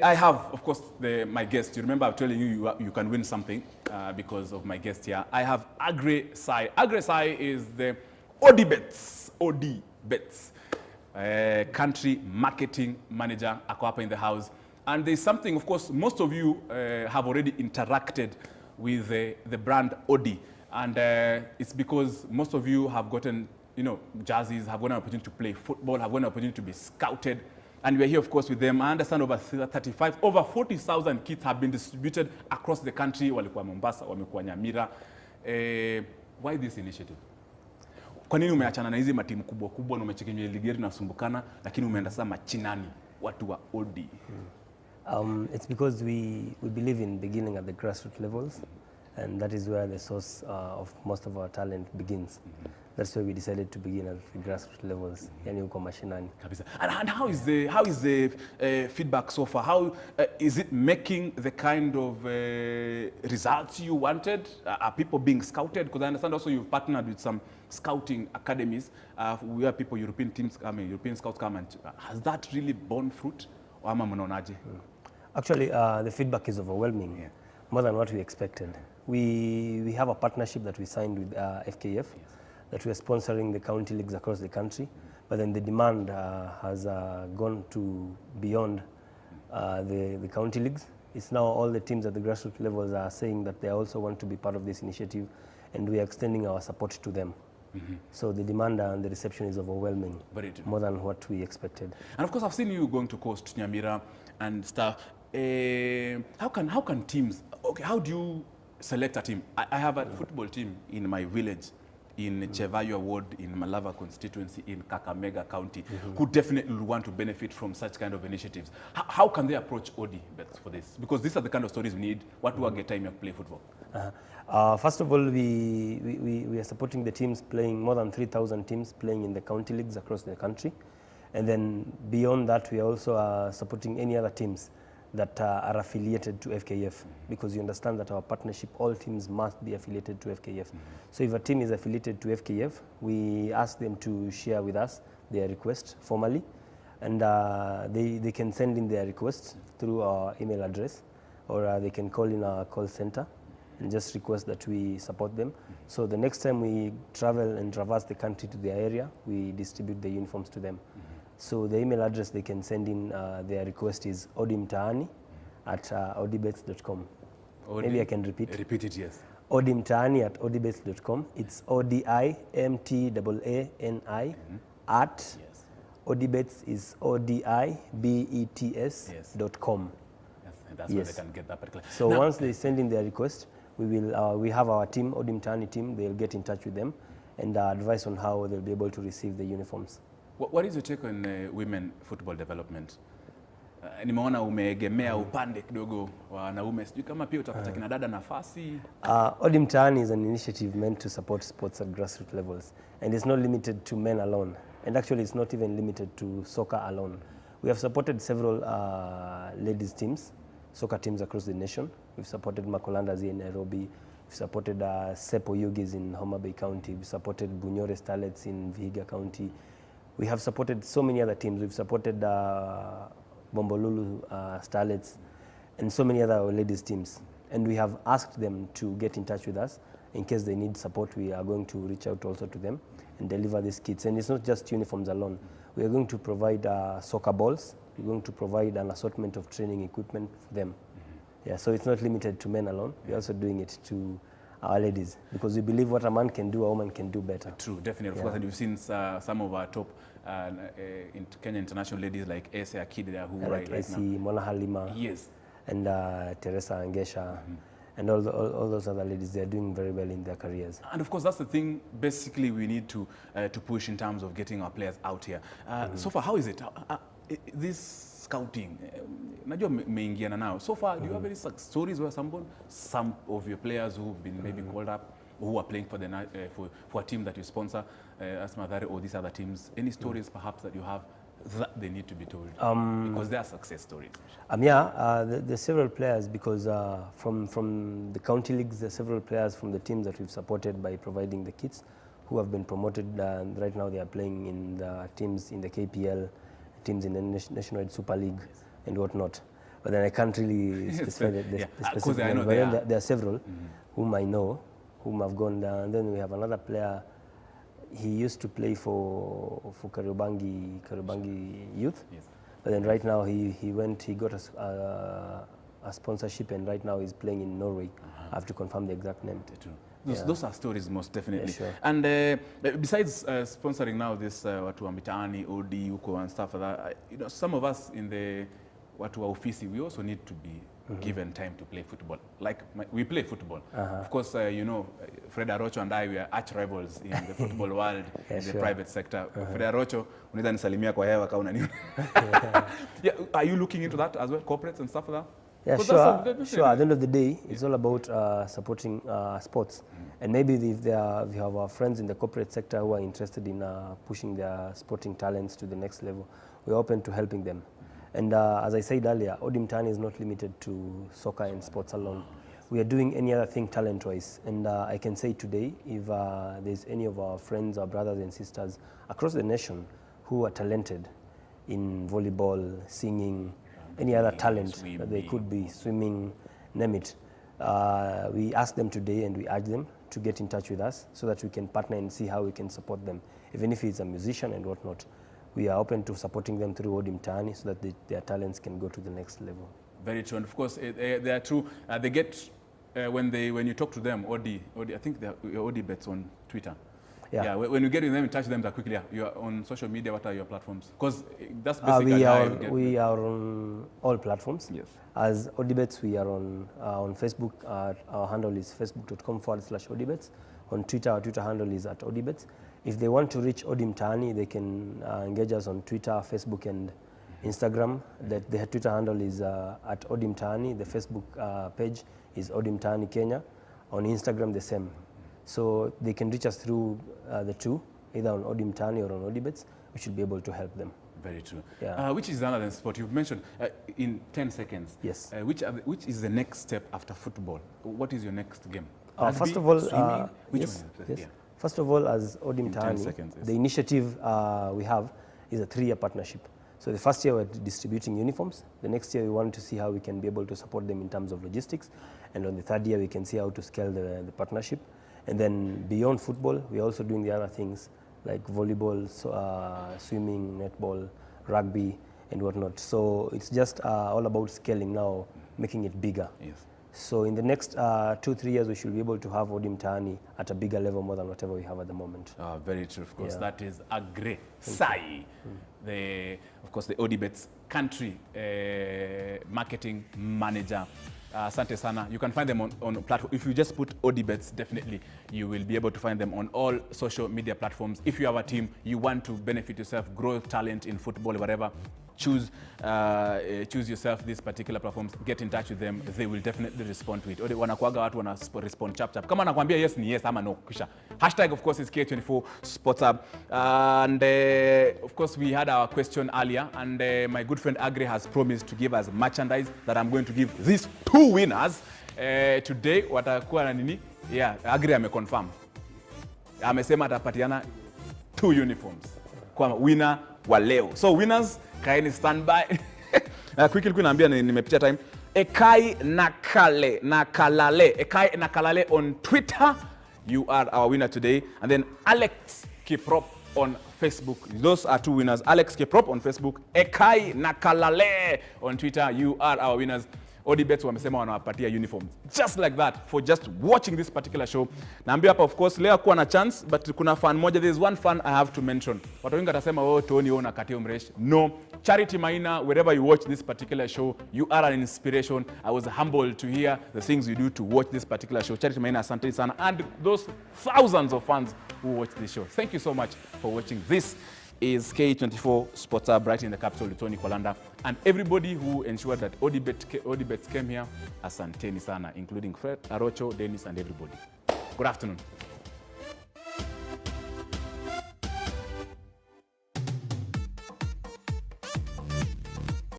I have, of course, my guest. You remember I'm telling you you can win something because of my guest here. I have Aggrey Sayi. Aggrey Sayi is the OdiBets Country Marketing Manager. Ako hapa in the house. And there's something, of course, most of you have already interacted with the brand Odi. And it's because most of you have gotten, jerseys, have gotten an opportunity to play football, have gotten an opportunity to be scouted. And we're here, of course, with them. I understand over 40,000 kits have been distributed across the country. Walikuwa Mombasa, wamekuwa Nyamira. Why this initiative? Kwa nini umeachana na hizi matimu kubwa kubwa na umechekemea ligeri na sumbukana, lakini umeenda sasa machinani, watu wa Odi? It's because we believe in beginning at the grassroots levels, and that is where the source of most of our talent begins. That's why we decided to begin at the grassroots levels, yani huko mashinani. And how is the feedback so far? How is it making the kind of results you wanted? Are people being scouted? Because I understand also you've partnered with some scouting academies where people, European scouts come, and has that really borne fruit? Actually, the feedback is overwhelming, more than what we expected. We have a partnership that we signed with FKF, that we are sponsoring the county leagues across the country, but then the demand has gone to beyond the county leagues. It's now all the teams at the grassroots levels are saying that they also want to be part of this initiative, and we are extending our support to them. So the demand and the reception is overwhelming, more than what we expected. And of course, I've seen you going to Coast, Nyamira and stuff. How can teams, okay, how do you select a team? I have a football team in my village, in Chevayo Ward, in Malava constituency, in Kakamega County, who definitely want to benefit from such kind of initiatives. How can they approach OdiBets for this? Because these are the kind of stories we need. What do I get time to play football? First of all, we are supporting the teams playing, more than 3,000 teams playing in the county leagues across the country. And then beyond that, we are also supporting any other teams that are affiliated to FKF, because you understand that our partnership, all teams must be affiliated to FKF. So if a team is affiliated to FKF, we ask them to share with us their request formally, and they can send in their request through our email address, or they can call in our call center and just request that we support them. So the next time we travel and traverse the country to their area, we distribute the uniforms to them. So the email address they can send in their request is Odi Mtaani at odibets.com. Maybe I can repeat. Repeat it, yes. Odi Mtaani at odibets.com. It's ODIMTAANI at OdiBets is ODIBETS.com. That's where they can get that particular. So now, once they send in their request, we have our team, Odi Mtaani team. They'll get in touch with them and advise on how they'll be able to receive the uniforms. What is your take on women football development? Nimeona umeegemea upande kidogo wanaume, sijui kama pia utapata kina dada nafasi. Odi Mtaani is an initiative meant to support sports at grassroots levels, and it's not limited to men alone, and actually it's not even limited to soccer alone. We have supported several ladies teams, soccer teams across the nation. We've supported Kwalanda in Nairobi. We've supported Sepo Yugis in Homa Bay County. We've supported Bunyore Starlets in Vihiga County. We have supported so many other teams. We've supported Bombolulu Starlets and so many other ladies teams. And we have asked them to get in touch with us. In case they need support, we are going to reach out also to them and deliver these kits. And it's not just uniforms alone. We are going to provide soccer balls. We're going to provide an assortment of training equipment for them. Yeah, so it's not limited to men alone. We're also doing it to our ladies, because we believe what a man can do, a woman can do better. True, definitely. Of course, and you've seen some of our top Kenya international ladies like Ese Akide, who like right now. Mona Halima. Yes. And Teresa Angesha. And all those other ladies, they're doing very well in their careers. And of course, that's the thing, basically, we need to push in terms of getting our players out here. So far, how is it? This scouting, najua mmeingiana now. So far, do you have any stories where some of your players who've been maybe called up, or who are playing for for a team that you sponsor, as Madare or these other teams, any stories perhaps that you have that they need to be told? Because they are success stories. There's several players, because from the county leagues, there's several players from the teams that we've supported by providing the kits who have been promoted, and right now they are playing in the teams in the KPL, teams in the National Super League and whatnot. but then I can't really specify the specific I know one. But then there are several whom I know, whom have gone down. And then we have another player. He used to play for Kariobangi Youth. Yes. But then right now he got a sponsorship, and right now he's playing in Norway. I have to confirm the exact name. Those are stories, most definitely. Yeah, sure. And besides sponsoring now this Odi Mtaani, Odi, Uko and stuff like that, you know, some of us in the watu wa ofisi, we also need to be given time to play football. Like we play football. Of course, you know, Fred Arocho and I, we are arch rivals in the football world, in the private sector. Fred Arocho, unaweza nisalimia kwa hewa kauna nini. Are you looking into that as well, corporates and stuff like that? Yeah, sure. At the end of the day, it's all about supporting sports. And maybe if we have our friends in the corporate sector who are interested in pushing their sporting talents to the next level, we're open to helping them. And as I said earlier, Odi Mtaani is not limited to soccer and sports alone. We are doing any other thing talent-wise. And I can say today, if there's any of our friends or brothers and sisters across the nation who are talented in volleyball, singing, any other talent that they could be, swimming, name it, we ask them today and we urge them to get in touch with us so that we can partner and see how we can support them, even if it's a musician and whatnot. We are open to supporting them through Odi Mtaani so that their talents can go to the next level. Very true, and of course they are true. They get when you talk to them, Odi, I think they're OdiBets on Twitter. Yeah, when you get with them, touch them that quickly. You are on social media. What are your platforms? Because that's basically we are on all platforms. Yes. As OdiBets, we are on Facebook. Our handle is facebook.com/OdiBets. On Twitter, our Twitter handle is @OdiBets. If they want to reach Odi Mtaani, they can engage us on Twitter, Facebook, and Instagram. That the Twitter handle is @Odi Mtaani. The Facebook page is Odi Mtaani Kenya. On Instagram, the same. So they can reach us through the two, either on Odi Mtaani or on OdiBets. We should be able to help them. Very true. Yeah. Which is another sport you've mentioned in 10 seconds? Yes. Which is the next step after football? What is your next game? First of all, yes. Yeah. First of all, as Odi Mtaani, the initiative we have is a 3-year partnership. So the first year we're distributing uniforms. The next year we want to see how we can be able to support them in terms of logistics. And on the 3rd year we can see how to scale the partnership. And then beyond football, we're also doing the other things like volleyball, swimming, netball, rugby, and whatnot. So it's just all about scaling now, making it bigger. Yes. So in the next 2-3 years, we should be able to have Odi Mtaani at a bigger level more than whatever we have at the moment. Very true, of course. Yeah. That is Aggrey Sayi, of course, the OdiBets Country Marketing Manager. Asante sana. You can find them on platform. If you just put OdiBets, definitely you will be able to find them on all social media platforms. If you have a team, you want to benefit yourself, grow talent in football, whatever, choose yourself these particular platforms, get in touch with them, they will definitely respond to it. Wanakuaga watu wana respond chap. Kama nakwambia yes ni yes ama no kisha. Hashtag of course is K24 Sports Hub. And of course we had our question earlier, and my good friend Aggrey has promised to give us merchandise that I'm going to give these 2 winners today. Watakuwa na nini? Yeah, Aggrey ameconfirm. Amesema atapatiana 2 uniforms kwa winner wa leo. So winners, kaeni standby. Quickly naambia nimepitia time. Ekai Nakalale on Twitter. You are our winner today. And then Alex Kiprop on Facebook. Those are 2 winners. Alex Kiprop on Facebook. Ekai Nakalale on Twitter. You are our winners. OdiBets wamesema wanawapatia uniforms just like that for just watching this particular show. Naambia hapa of course leo kuwa na chance, but kuna fan moja. There is one fan I have to mention. Watu wengi watasema Tony na Cate mresh. No, Charity Maina, wherever you watch this particular show, you are an inspiration. I was humbled to hear the things you do to watch this particular show. Charity Maina, asante sana, and those thousands of fans who watch this show. Thank you so much for watching. This is K24 Sports Hub right in the capital with Tony Kwalanda, and everybody who ensured that OdiBets came here, asanteni sana, including Fred, Arocho, Dennis, and everybody. Good afternoon.